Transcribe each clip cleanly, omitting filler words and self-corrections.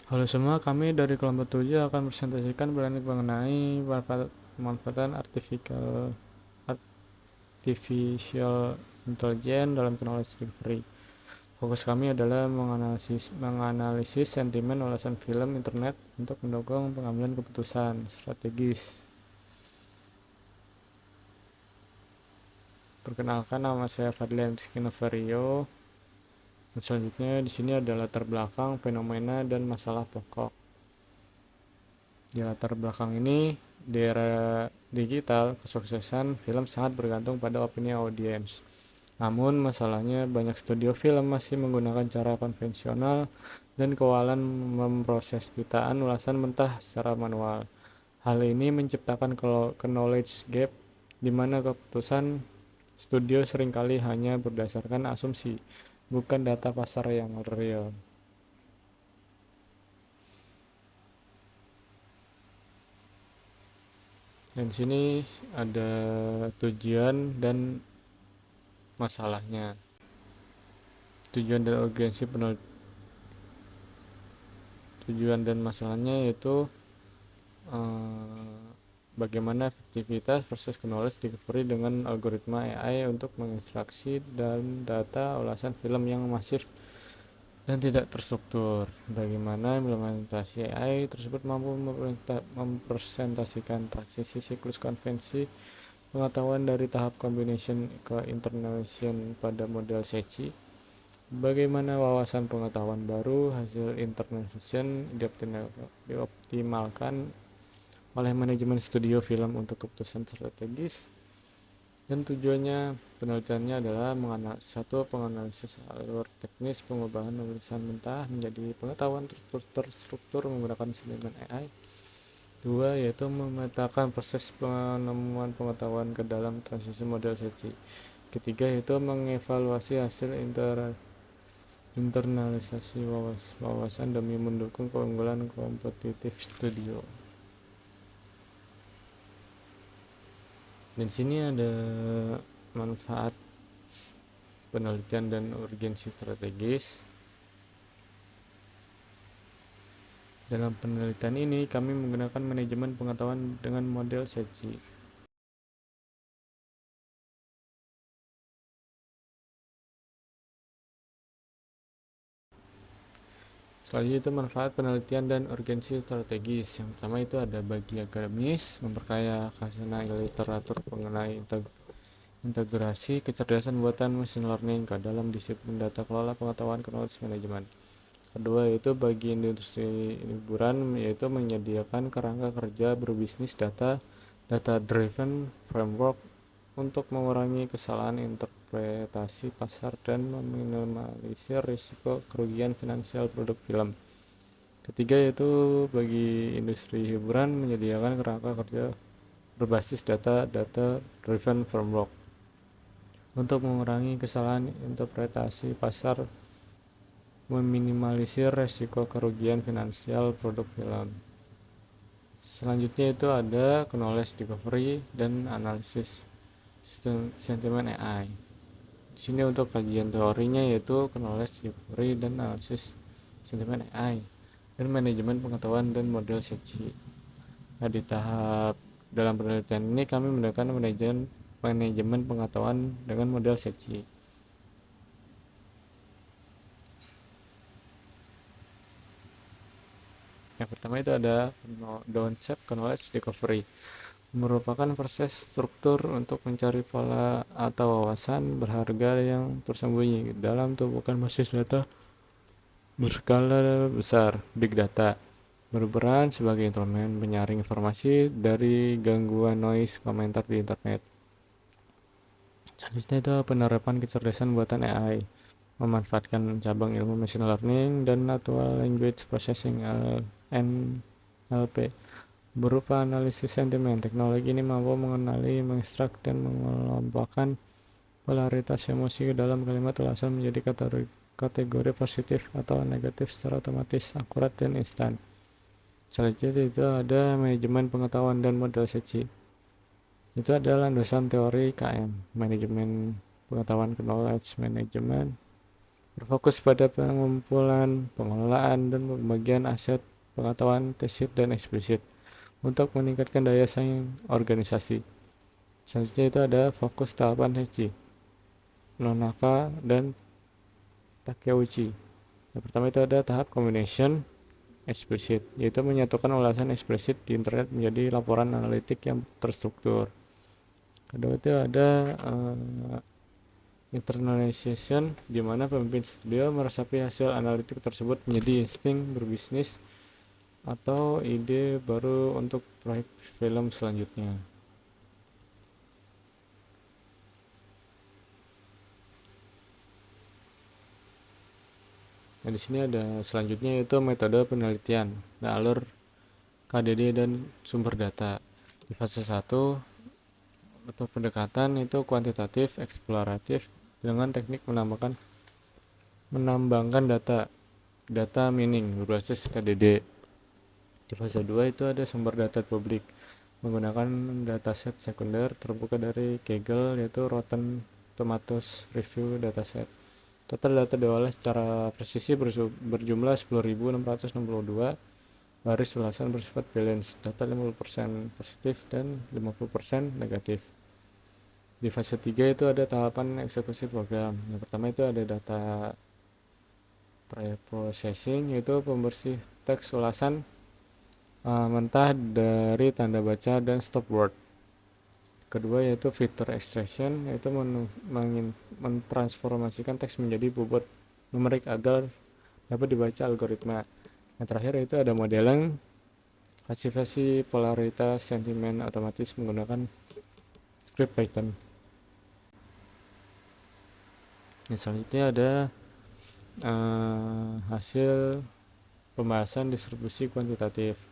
Halo semua, kami dari kelompok 7 akan presentasikan planning mengenai pemanfaatan artificial intelligence dalam knowledge delivery. Fokus kami adalah menganalisis sentimen ulasan film internet untuk mendukung pengambilan keputusan strategis. Perkenalkan, nama saya Fadlian Skinovario. Selanjutnya di sini adalah latar belakang, fenomena, dan masalah pokok. Di latar belakang ini, di era digital, kesuksesan film sangat bergantung pada opini audiens. Namun masalahnya banyak studio film masih menggunakan cara konvensional dan kewalahan memproses jutaan ulasan mentah secara manual. Hal ini menciptakan knowledge gap di mana keputusan studio seringkali hanya berdasarkan asumsi, bukan data pasar yang real. Dan di sini ada tujuan dan masalahnya. Tujuan dan urgensi tujuan dan masalahnya yaitu bagaimana efektivitas proses knowledge delivery dengan algoritma AI untuk mengekstraksi dan data ulasan film yang masif dan tidak terstruktur. Bagaimana implementasi AI tersebut mampu mempresentasikan transisi siklus konvensi pengetahuan dari tahap combination ke internalisation pada model SECI. Bagaimana wawasan pengetahuan baru hasil internalisation dioptimalkan oleh manajemen studio film untuk keputusan strategis. Dan tujuannya penelitiannya adalah penganalisis alur teknis pengubahan tulisan mentah menjadi pengetahuan terstruktur menggunakan seniman AI. Dua, yaitu memetakan proses penemuan pengetahuan ke dalam transisi model SECI. Ketiga, yaitu mengevaluasi hasil internalisasi wawasan demi mendukung keunggulan kompetitif studio. Dan sini ada manfaat penelitian dan urgensi strategis. Dalam penelitian ini, kami menggunakan manajemen pengetahuan dengan model SECI. Selanjutnya itu manfaat penelitian dan urgensi strategis. Yang pertama itu ada bagi akademis, memperkaya khasanah literatur mengenai integrasi kecerdasan buatan machine learning ke dalam disiplin data kelola pengetahuan knowledge management. Kedua yaitu bagi industri hiburan, yaitu menyediakan kerangka kerja berbisnis data driven framework untuk mengurangi kesalahan interpretasi pasar dan meminimalisir risiko kerugian finansial produk film. Ketiga yaitu bagi industri hiburan, menyediakan kerangka kerja berbasis data driven framework untuk mengurangi kesalahan interpretasi pasar, meminimalisir risiko kerugian finansial produk film. Selanjutnya itu ada knowledge discovery dan analisis sistem sentimen AI. Di sini untuk kajian teorinya yaitu knowledge discovery dan analisis sentimen AI dan manajemen pengetahuan dan model SECI. Nah, di tahap dalam penelitian ini kami menggunakan manajemen pengetahuan dengan model SECI. Yang pertama itu ada concept knowledge discovery, merupakan proses struktur untuk mencari pola atau wawasan berharga yang tersembunyi dalam tumpukan basis data berskala besar, big data, berperan sebagai instrumen penyaring informasi dari gangguan noise komentar di internet. Selanjutnya itu penerapan kecerdasan buatan AI, memanfaatkan cabang ilmu machine learning dan natural language processing NLP berupa analisis sentimen. Teknologi ini mampu mengenali, mengekstrak, dan mengelompokkan polaritas emosi ke dalam kalimat ulasan menjadi kategori positif atau negatif secara otomatis, akurat, dan instan. Selanjutnya itu ada manajemen pengetahuan dan model SECI. Itu adalah landasan teori KM, manajemen pengetahuan knowledge management, berfokus pada pengumpulan, pengelolaan, dan pembagian aset pengetahuan implisit dan eksplisit untuk meningkatkan daya saing organisasi. Selanjutnya itu ada fokus tahapan Heichi, Nonaka, dan Takeuchi. Yang pertama itu ada tahap combination eksplisit, yaitu menyatukan ulasan eksplisit di internet menjadi laporan analitik yang terstruktur. Kedua itu ada internalization, di mana pemimpin studio meresapi hasil analitik tersebut menjadi insting berbisnis atau ide baru untuk proyek film selanjutnya. Nah, di sini ada selanjutnya yaitu metode penelitian, alur KDD dan sumber data. Di fase 1 atau pendekatan itu kuantitatif eksploratif dengan teknik menambangkan data mining berbasis KDD. Di fase 2 itu ada sumber data publik menggunakan dataset sekunder terbuka dari Kaggle, yaitu Rotten Tomatoes Review Dataset. Total data diolah secara presisi berjumlah 10.662 baris ulasan bersifat balance, data 50% positif dan 50% negatif. Di fase 3 itu ada tahapan eksekusi program. Yang pertama itu ada data preprocessing, yaitu pembersih teks ulasan mentah dari tanda baca dan stop word. Kedua yaitu feature extraction, yaitu mentransformasikan teks menjadi bobot numerik agar dapat dibaca algoritma. Yang terakhir itu ada modeling, klasifikasi polaritas sentimen otomatis menggunakan script Python. Yang selanjutnya ada hasil pembahasan distribusi kuantitatif.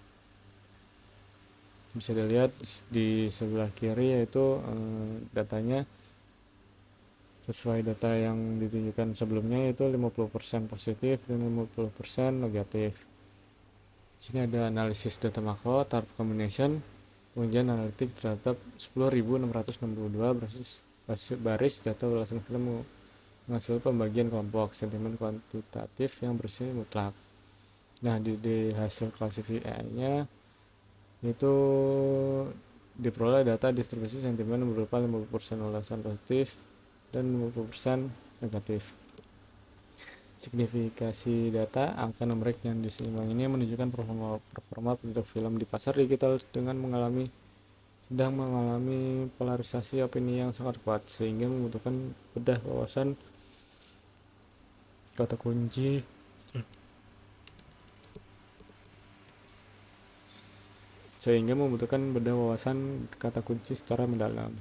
Bisa dilihat di sebelah kiri yaitu datanya sesuai data yang ditunjukkan sebelumnya, yaitu 50% positif dan 50% negatif. Di sini ada analisis data makro, target combination, pengujian analitik terhadap 10.662 baris data ulasan film menghasilkan pembagian kelompok sentimen kuantitatif yang bersih mutlak. Nah, di hasil klasifikasinya itu diperoleh data distribusi sentimen berupa 50% ulasan positif dan 50% negatif. Signifikasi data angka numerik yang diseimbang ini menunjukkan performa produk film di pasar digital sedang mengalami polarisasi opini yang sangat kuat, sehingga membutuhkan bedah wawasan kata kunci secara mendalam.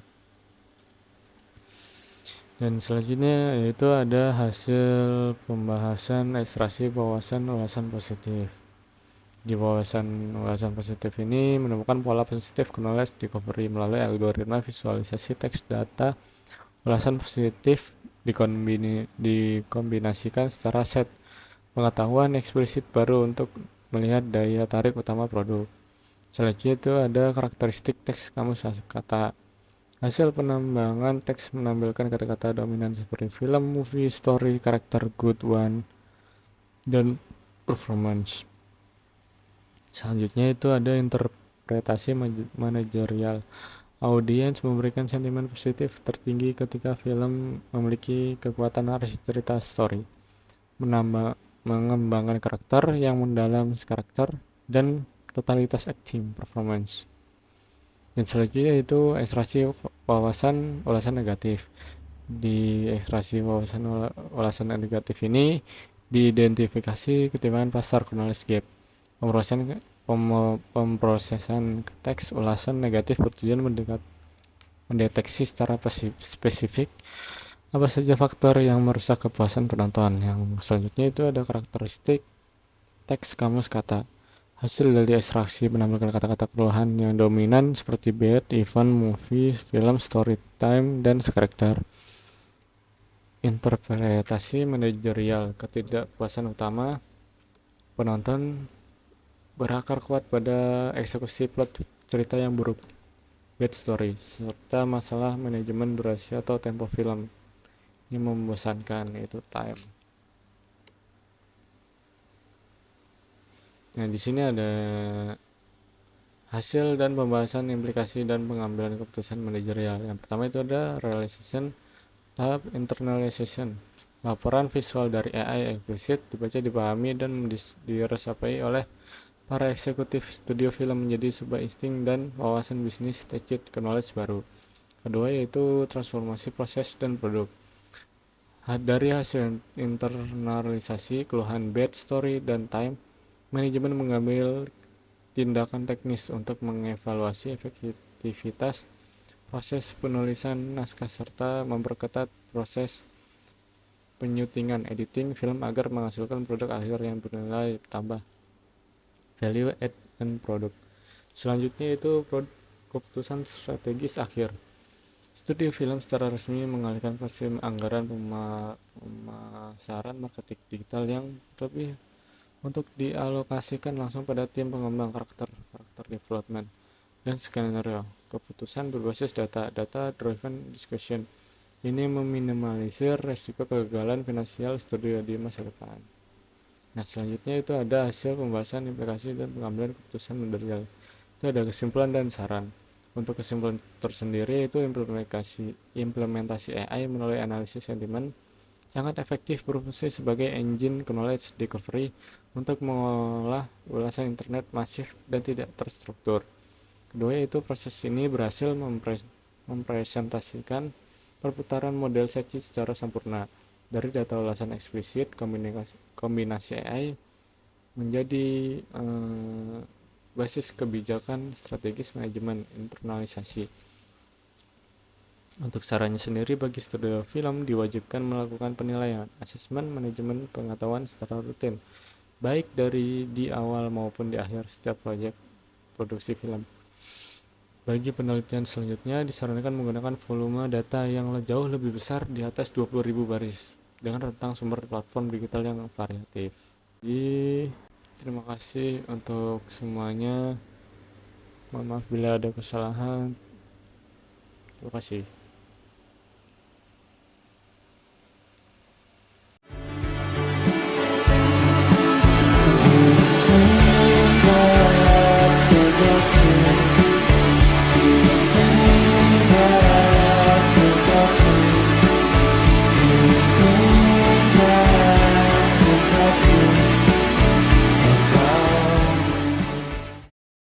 Dan selanjutnya yaitu ada hasil pembahasan ekstraksi wawasan ulasan positif. Di wawasan ulasan positif ini menemukan pola positif knowledge discovery melalui algoritma visualisasi teks data ulasan positif dikombinasikan secara set pengetahuan eksplisit baru untuk melihat daya tarik utama produk. Selanjutnya itu ada karakteristik teks kamus kata. Hasil penambangan teks menampilkan kata-kata dominan seperti film, movie, story, karakter, good one, dan performance. Selanjutnya itu ada interpretasi manajerial. Audiens memberikan sentimen positif tertinggi ketika film memiliki kekuatan narasi cerita story, mengembangkan karakter yang mendalam karakter, dan totalitas acting performance. Dan selanjutnya itu ekstraksi wawasan ulasan negatif. Di ekstraksi wawasan ulasan negatif ini diidentifikasi ketimpangan pasar knowledge gap. Pemrosesan teks ulasan negatif bertujuan mendeteksi secara spesifik apa saja faktor yang merusak kepuasan penonton. Yang selanjutnya itu ada karakteristik teks kamus kata. Hasil dari ekstraksi menampilkan kata-kata keluhan yang dominan seperti bad, event, movie, film, story time, dan karakter. Interpretasi manajerial. Ketidakpuasan utama penonton berakar kuat pada eksekusi plot cerita yang buruk, bad story, serta masalah manajemen durasi atau tempo film yang membosankan, yaitu time. Nah, di sini ada hasil dan pembahasan implikasi dan pengambilan keputusan manajerial. Yang pertama itu ada realization, tahap internalization. Laporan visual dari AI eksplisit dibaca, dipahami, dan diresapi oleh para eksekutif studio film menjadi sebuah insting dan wawasan bisnis attached ke knowledge baru. Kedua yaitu transformasi proses dan produk. Dari hasil internalisasi, keluhan bad story, dan time, manajemen mengambil tindakan teknis untuk mengevaluasi efektivitas proses penulisan naskah serta memperketat proses penyutingan editing film agar menghasilkan produk akhir yang bernilai tambah, value add and product. Selanjutnya itu keputusan strategis akhir. Studio film secara resmi mengalihkan porsi anggaran pemasaran marketing digital yang lebih untuk dialokasikan langsung pada tim pengembang karakter development dan skenario. Keputusan berbasis data driven discussion. Ini meminimalisir resiko kegagalan finansial studio di masa depan. Nah, selanjutnya itu ada hasil pembahasan implikasi dan pengambilan keputusan manajerial. Itu ada kesimpulan dan saran. Untuk kesimpulan tersendiri itu implementasi AI melalui analisis sentimen sangat efektif berfungsi sebagai engine knowledge discovery untuk mengolah ulasan internet masif dan tidak terstruktur. Kedua yaitu proses ini berhasil mempresentasikan perputaran model search secara sempurna dari data ulasan eksplisit. Kombinasi AI menjadi basis kebijakan strategis manajemen internalisasi. Untuk sarannya sendiri, bagi studio film diwajibkan melakukan penilaian, asesmen, manajemen pengetahuan secara rutin, baik dari di awal maupun di akhir setiap proyek produksi film. Bagi penelitian selanjutnya, disarankan menggunakan volume data yang jauh lebih besar di atas 20.000 baris dengan rentang sumber platform digital yang variatif. Jadi, terima kasih untuk semuanya. Mohon maaf bila ada kesalahan. Terima kasih.